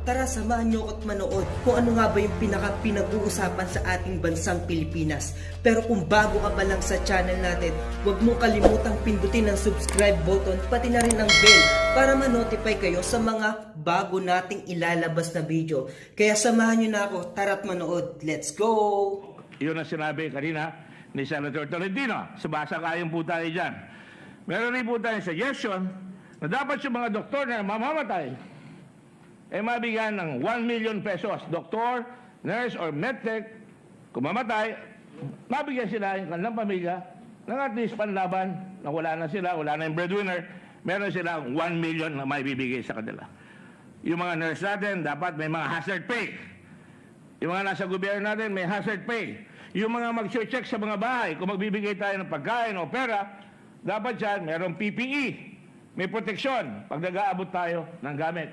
Tara, samahan niyo ako't manood kung ano nga ba yung pinag-uusapan sa ating bansang Pilipinas. Pero kung bago ka pa lang sa channel natin, huwag mong kalimutang pindutin ang subscribe button pati na rin ang bell para ma-notify kayo sa mga bago nating ilalabas na video. Kaya samahan niyo na ako, tara't manood. Let's go! Yun ang sinabi kanina ni Senator Tolentino. Subasa kayong po tayo dyan. Meron rin po tayong suggestion na dapat yung mga doktor na mamamatay mabigyan ng 1 million pesos. Doktor, nurse, or medtech, kung mamatay, mabigyan sila yung kanilang pamilya ng at least panlaban na wala na sila, wala na yung breadwinner, meron silang 1 million na may bibigay sa kanila. Yung mga nurse natin, dapat may mga hazard pay. Yung mga nasa gobyerno natin, may hazard pay. Yung mga mag-check sa mga bahay, kung magbibigay tayo ng pagkain o pera, dapat dyan, merong PPE, may proteksyon pag nag-aabot tayo ng gamit.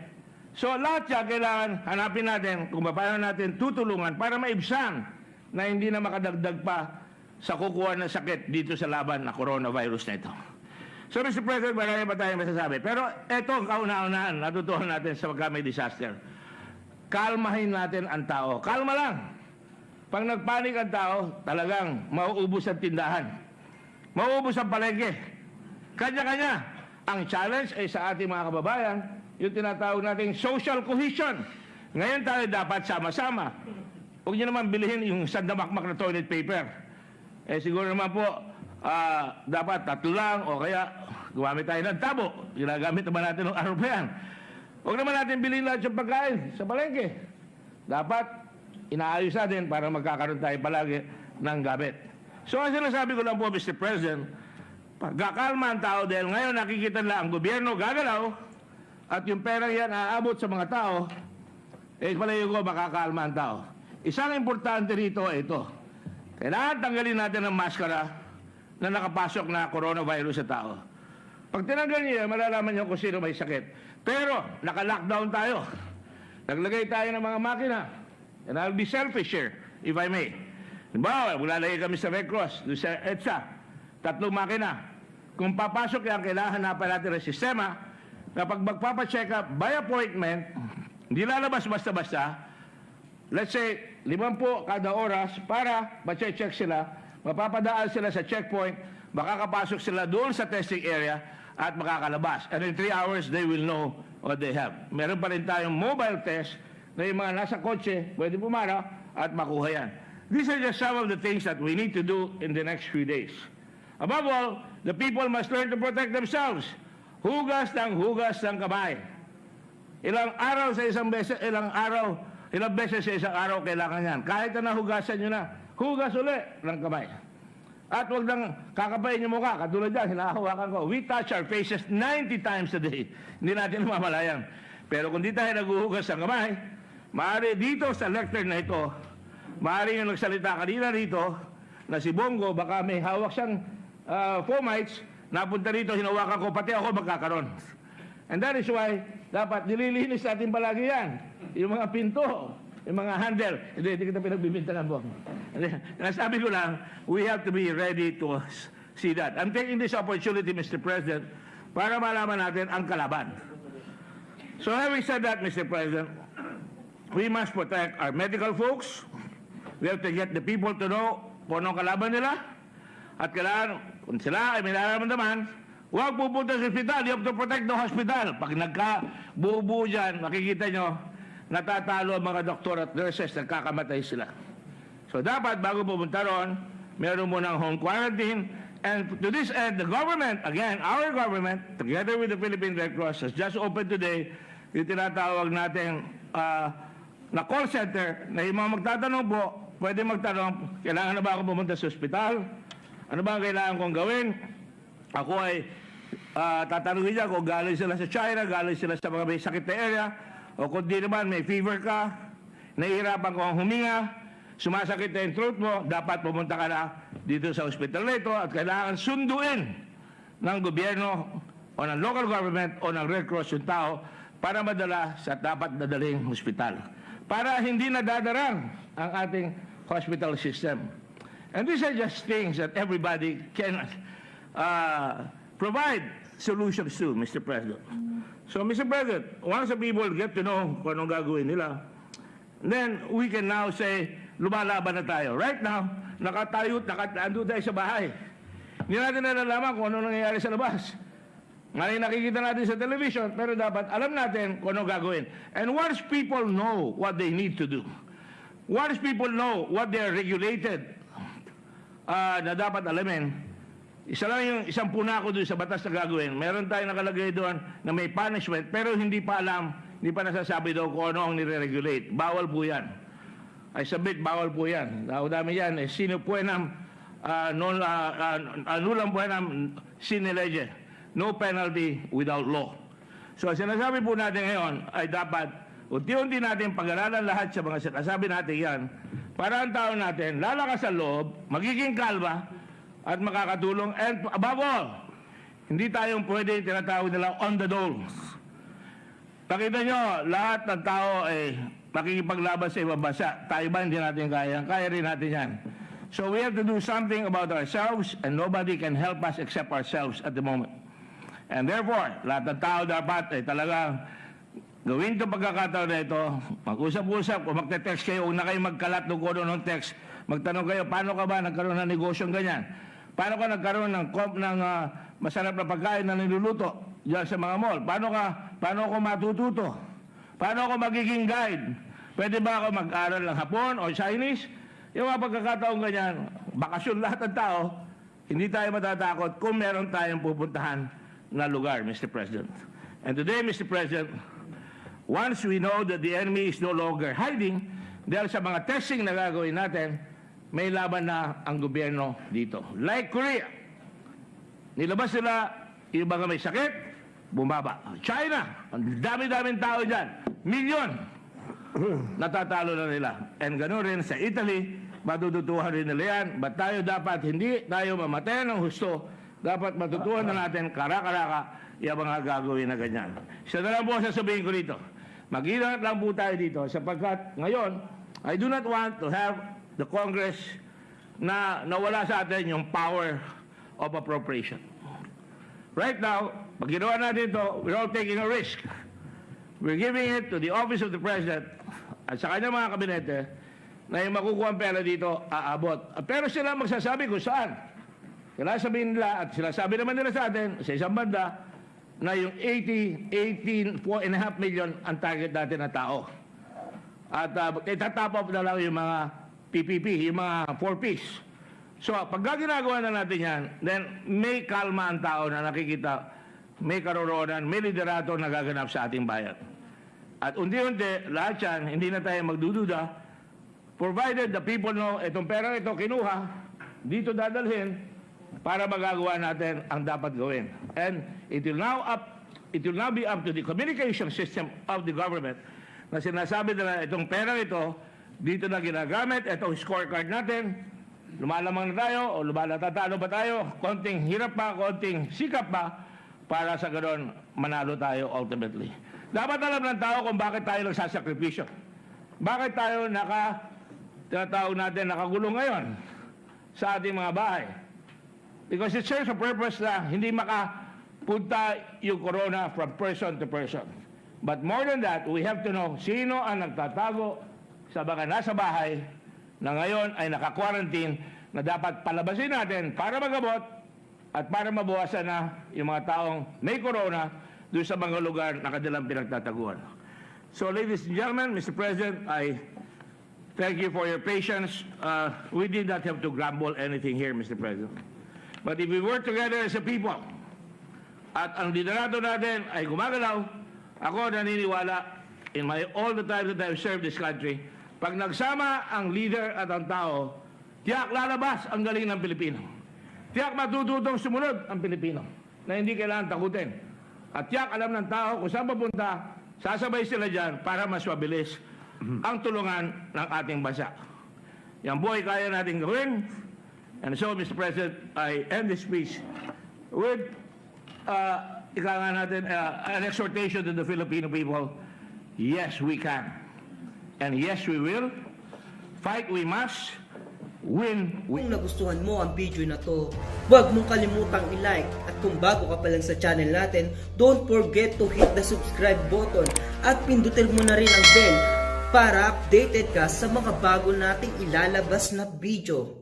So lahat yan, kailangan hanapin natin kung paano natin tutulungan para maibsan na hindi na makadagdag pa sa kukuha ng sakit dito sa laban na coronavirus na ito. So Mr. President, marami pa tayong masasabi. Pero ito ang kauna-unahan, natutuhan natin sa pagka may disaster. Kalmahin natin ang tao. Kalma lang. Pag nagpanik ang tao, talagang mauubos ang tindahan. Mauubos ang palengke. Kanya-kanya. Ang challenge ay sa ating mga kababayan, yung tinatawag nating social cohesion. Ngayon tayo dapat sama-sama. Huwag niyo naman bilhin yung sandamakmak na toilet paper. Siguro naman po, dapat tatlo lang o kaya gumamit tayo ng tabo. Ginagamit naman natin ng araw pa yan. Huwag naman natin bilhin lahat yung pagkain sa palengke. Dapat inaayos natin para magkakaroon tayo palagi ng gamit. So ang sinasabi ko lang po, Mr. President, pagkakalma ang tao dahil ngayon nakikita nila ang gobyerno gagalaw at yung perang yan aabot sa mga tao, palayo ko makakalma ang tao. Isang importante rito ay ito. Kailangan tanggalin natin ang maskara na nakapasok na coronavirus sa tao. Pag tinanggal niya, malalaman niyo kung sino may sakit. Pero naka-lockdown tayo. Naglagay tayo ng mga makina. And I'll be selfish here, if I may. Diba, maglalagay kami sa Red Cross, sa EDSA, 3 makina. Kung papasok yan, kailangan hanapan natin ang sistema na pag magpapacheck up by appointment, hindi lalabas basta-basta, let's say, 50 kada oras para ma-check sila, mapapadaan sila sa checkpoint, makakapasok sila doon sa testing area at makakalabas. And in 3 hours, they will know what they have. Meron pa rin tayong mobile test na yung mga nasa kotse, pwede pumara at makuha yan. These are just some of the things that we need to do in the next few days. Above all, the people must learn to protect themselves. Hugas ng kamay. Ilang araw sa isang beses, ilang beses sa isang araw kailangan yan. Kahit na nahugasan nyo na, hugas uli ng kamay. At huwag nang kakapain yung mukha. Katulad yan, hinahawakan ko. We touch our faces 90 times a day. Hindi natin namamalayan. Pero kung di tayo naghuhugas ng kamay, maaari dito sa lecture na ito, maaari yung nagsalita kanina rito, na si Bongo, baka may hawak siyang fomites, napunta rito, hinawakan ko, pati ako magkakaroon. And that is why, dapat nililinis natin palagi yan. Yung mga pinto, yung mga handle. Hindi kita pinagbibintangan mo. Nasabi ko lang, we have to be ready to see that. I'm taking this opportunity, Mr. President, para malaman natin ang kalaban. So having said that, Mr. President, we must protect our medical folks. We have to get the people to know kung anong kalaban nila. At kailangan, kung sila ay may nararamdaman, huwag pupunta sa hospital. You have to protect the hospital. Pag nagka-buo-buo dyan, makikita nyo, natatalo ang mga doktor at nurses, nagkakamatay sila. So dapat, bago pupunta ron, meron munang home quarantine. And to this end, the government, again, our government, together with the Philippine Red Cross, has just opened today yung tinatawag natin na call center na yung mga magtatanong po, pwede magtanong, kailangan na ba ako pumunta sa hospital? Ano ba ang kailangan kong gawin? Ako ay tatanungin niya kung galing sila sa China, galing sila sa mga may sakit na area, o kung di naman may fever ka, nahihirapan ko ang huminga, sumasakit na yung throat mo, dapat pumunta ka na dito sa hospital na ito at kailangan sunduin ng gobyerno o ng local government o ng Red Cross yung tao para madala sa dapat dadaling hospital. Para hindi nadadarang ang ating hospital system. And these are just things that everybody can provide solutions to, Mr. President. So, Mr. President, once the people get to know kung anong gagawin nila, then we can now say, lumalaban na tayo. Right now, nakatayo tayo sa bahay. Hindi natin nalalaman kung ano nangyayari sa labas. Ngayon nakikita natin sa television, pero dapat alam natin kung ano gagawin. And once people know what they need to do, once people know what they are regulated na dapat alamin, isa lang yung isang punako doon sa batas na gagawin. Meron tayong nakalagay doon na may punishment, pero hindi pa alam, hindi pa nasasabi daw kung ano ang nire-regulate. Bawal po yan. I submit, bawal po yan. Dami yan, sino puenam, anulang puenam sine lege. No penalty without law. So, sinasabi po natin ngayon ay dapat unti-unti natin pag-aralan lahat sa mga sinasabi natin yan para ang tao natin lalakas sa loob, magiging kalma at makakatulong. And above all, hindi tayong pwede tinatawag nila on the dole. Pakita nyo, lahat ng tao ay makikipaglaban sa ibang bansa. Tayo ba hindi natin kaya? Kaya rin natin yan. So we have to do something about ourselves and nobody can help us except ourselves at the moment. And therefore, lahat ng tao dapat ay talagang gawin itong pagkakataon na ito, mag-usap-usap, kung magte-text kayo, huwag na kayo magkalat ng kono ng text, magtanong kayo, paano ka ba nagkaroon ng negosyong ganyan? Paano ka nagkaroon ng masarap na pagkain na niluluto diyan sa mga mall? Paano ako matututo? Paano ako magiging guide? Pwede ba ako mag-aral ng Hapon o Chinese? Yung mga pagkakataon ganyan, bakasyon lahat ng tao, hindi tayo matatakot kung meron tayong pupuntahan na lugar, Mr. President. And today, Mr. President, once we know that the enemy is no longer hiding, dahil sa mga testing na gagawin natin, may laban na ang gobyerno dito. Like Korea, nilabas nila yung mga may sakit, bumaba. China, ang dami-daming tao dyan, milyon, natatalo na nila. And ganoon rin sa Italy, matututuhan rin nila yan. But tayo dapat, hindi tayo mamatay ng husto, dapat matutuhan na natin kara-karaka yung mga gagawin na ganyan. Isa na lang po sasabihin ko dito. Mag-ingat lang po tayo dito sapagkat ngayon, I do not want to have the Congress na nawala sa atin yung power of appropriation. Right now, pag ginawa natin ito, we're all taking a risk. We're giving it to the office of the President at sa kanyang mga kabinete na yung makukuha ang pera dito, aabot. Pero sila magsasabi kung saan. Kaya sabihin nila, at sila sabi naman nila sa atin, sa isang banda, na yung 18.5 million ang target natin na tao. At itatap off na lang yung mga PPP, yung mga 4Ps. So, pagka ginagawa na natin yan, then may kalma ang tao na nakikita, may karoroonan, may liderato na gaganap sa ating bayan. At unti-unti, lahat yan, hindi na tayo magdududa, provided the people know, itong pera ito kinuha, dito dadalhin, para magagawa natin ang dapat gawin. And it will now be up to the communication system of the government na sinasabi na itong pera ito, dito na ginagamit, itong scorecard natin, lumalamang na tayo o lumalatatalo ba tayo, konting hirap pa, konting sikap pa, para sa ganoon manalo tayo ultimately. Dapat alam ng tao kung bakit tayo nagsasakripisyo. Bakit tayo tinatawag natin nakagulong ngayon sa ating mga bahay. Because it serves a purpose na hindi makapunta yung corona from person to person. But more than that, we have to know sino ang nagtatago sa mga nasa bahay na ngayon ay naka-quarantine na dapat palabasin natin para magamot at para mabawasan na yung mga taong may corona doon sa mga lugar na kanilang pinagtataguan. So ladies and gentlemen, Mr. President, I thank you for your patience. We did not have to grumble anything here, Mr. President. But if we work together as a people, at ang liderato natin ay gumagalaw, ako naniniwala, all the time that I've served this country, pag nagsama ang leader at ang tao, tiyak lalabas ang galing ng Pilipino. Tiyak matututong sumunod ang Pilipino, na hindi kailangan takutin. At tiyak alam ng tao kung saan papunta, sasabay sila dyan para mas mabilis ang tulungan ng ating bansa. Yan po ay kaya natin gawin. And so, Mr. President, I end this speech with an exhortation to the Filipino people. Yes, we can. And yes, we will. Fight we must. win-win. Kung nagustuhan mo ang video na to, huwag mong kalimutang i-like at kung bago ka pa lang sa channel natin, don't forget to hit the subscribe button at pindutin mo na rin ang bell para updated ka sa mga bago nating ilalabas na video.